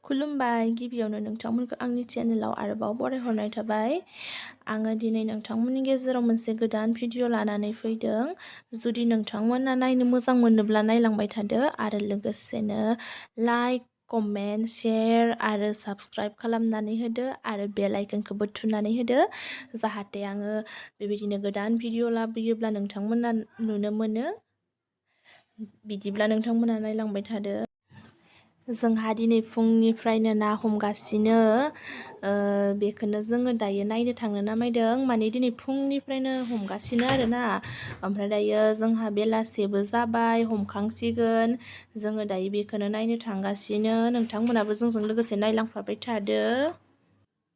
खुलुमबाय गिबियावनो नोंथांमोनखौ आंनि चेनेलाव आरोबाव बरायहरनाय थाबाय। आङो दिनै नोंथांमोननि गेजेराव मोनसे गोदान भिडिअ लानानै फैदों। जुदि नोंथांमोना नायनो मोजां मोनोब्ला नायलांबाय थादो आरो लोगोसेनो लाइक, कमेन्ट, शेयार आरो साबस्क्राइब खालामनानै होदो आरो बेल आइकनखौबो थुनानै होदो जाहाथे आङो बेबायदिनो गोदान भिडिअ लाबोयोब्ला नोंथांमोना नुनो मोनो। बिदिब्ला नोंथांमोना नायलांबाय थादो। जोंहा दिनै फुंनिफ्रायनो ना हमगासिनो बेखौनो जोङो दायो नायनो थांनो नामायदों। माने दिनै फुंनिफ्रायनो हमगासिनो आरोना, ओमफ्राय दायो जोंहा बेलासेबो जाबाय, हमखांसिगोन। जोङो दायो बेखौनो नायनो थांगासिनो। नोंथांमोनाबो जोंजों लोगोसे नायलांफाबाय थादो।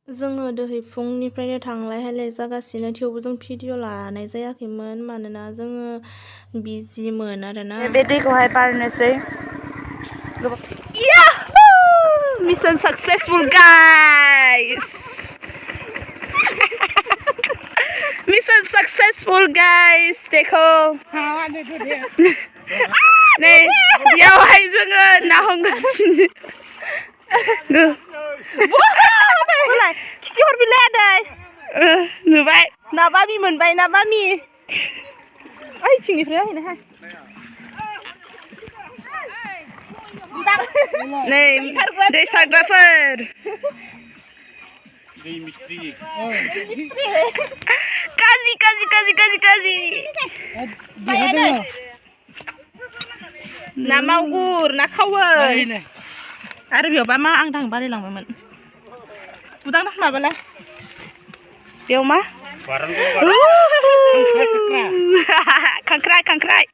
जोङो दोहै फुंनिफ्रायनो थांलाय हायलाय जागासिनो, थेवबो जों भिडिअ लानाय जायाखैमोन मानोना जोङो बिजिमोन आरोना। बे दैखौहाय बारनोसै। Yahoo! Mission successful, guys! Mission successful, guys! देखो नै बेयावहाय जोङो ना हमगासिनो। खिथि हरबिलाय आदै नुबाय ना बामि मोनबाय, ना बामि ओइथिंनिफ्राय नायहैनो नै दै सारग्राफोर, दै मिस्ट्रि काजि काजि काजि काजि काजि ना मावगुर, ना खावै आरो बेयावबा मा आं दां बारायलांबायमोन उदां माबालाय बेयाव मा खांख्राइ खांख्राइ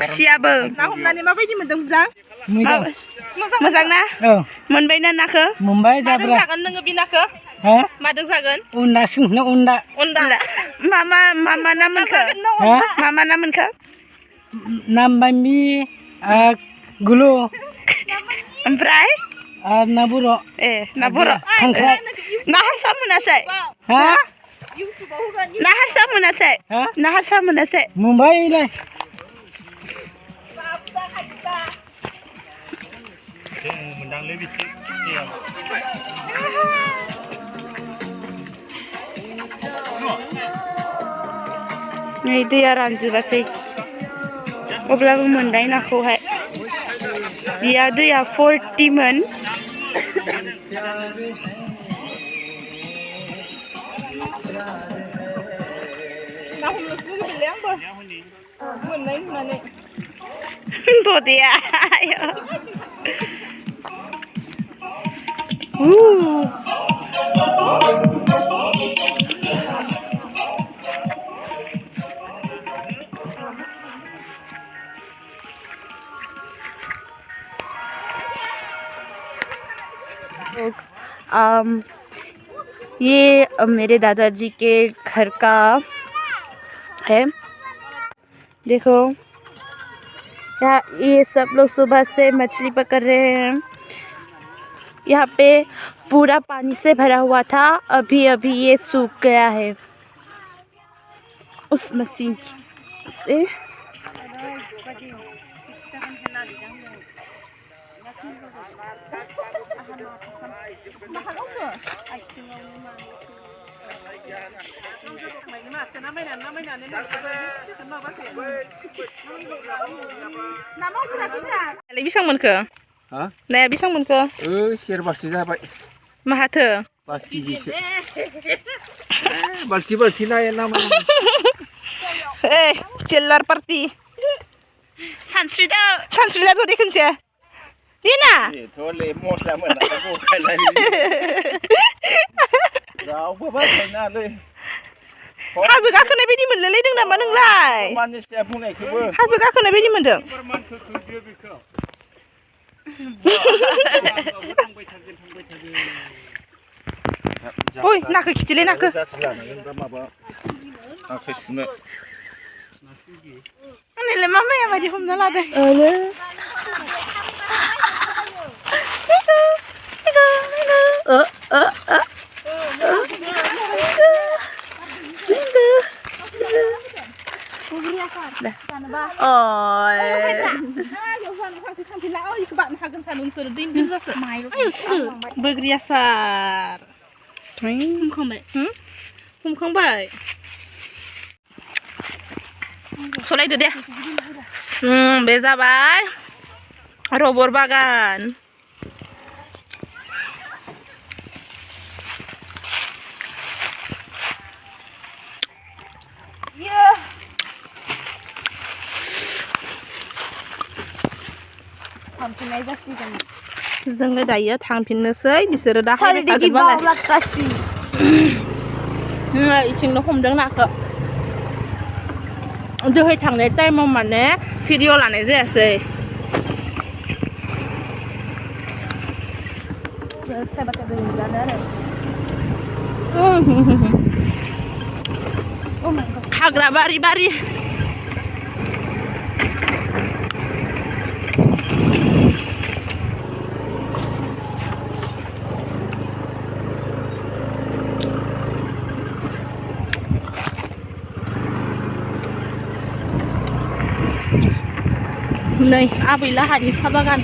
खुसियाबो। ना हमनानै माबायदि मोनदों बुदां? मोजां ना? मोनबाय ना नाखौ? मोनबाय। मादों जागोन नोङो बि नाखौ? मादों जागोन? उन्दा सोंनो उन्दा मा ना मोनखो? मा ना मोनखो? नाम्बामि गुलु ओमफ्राय ना बर'। ए ना बर'। खांख्राइ। ना हारसा मोनासै? ना हारसा मोनासै? ना हारसा मोनासै? मोनबायलाय। नै दैया रानजोबासै अब्लाबो मोनबाय नाखौहाय। बिया दैया 40मोन। ना हमनोसो लुगैदोंलै आंबो मोननाय नुनानै। ददेया ये मेरे दादाजी के घर का है। देखो यहाँ ये सब लोग सुबह से मछली पकड़ रहे हैं। यहाँ पे पूरा पानी से भरा हुआ था, अभी अभी ये सूख गया है उस मशीन से। बेसेबां मोनखो? नाया बेसेबां मोनखो? सेरबासो जाबाय। माहाथो? 5 केजिसो। बाल्थि बाल्थि नाया नामा? ए चिल्लार पार्टी सानस्रिला दे खनसे दिना थले मस्ला मोना बखायलाय रावबो बायनालै हाजो गाखोनाय बायदि मोनलायलायदों नामा नोंलाय? मानसिया बुंनायखौबो हाजो गाखोनाय बायदि मोनदों। ओइ नाखौ खिथिलै नाखौ आंनिलाय मा माया बायदि हमना लादों। Ôi. जाखो माइरं बोग्रि आसार हमखांबाय हमखांबाय सलायदो दे बे जाबाय रबर बागान थांफिननाय जासिगोन जोङो दायो थांफिननोसै बिसोरो दा हायबाय सारिदिगि थागोन मालाय बावलाकासि इथिंनो हमदों नाखौ दहाय थांनाय टाइमाव माने भिडिअ लानाय जायासै हाग्रा बारि बारि नै आबै लाहानि साहा बागान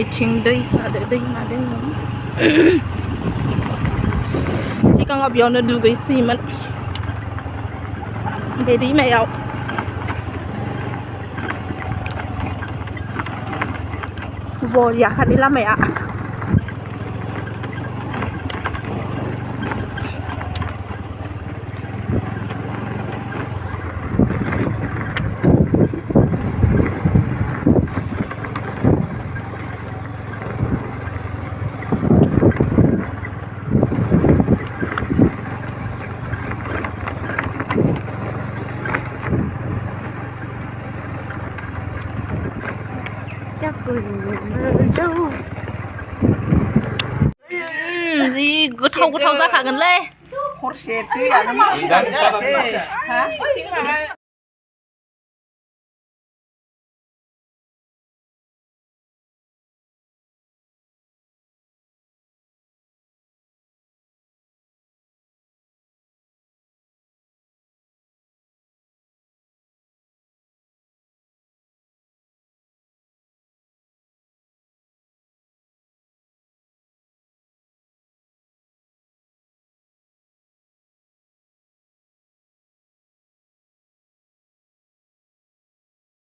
इथिं दैमा दङ सिगाङाव बेयावनो दुगैसोयोमोन बे दैमायाव बरियाखानि लामाया जि गोथाव जाखागोनलै हरसे दैयानो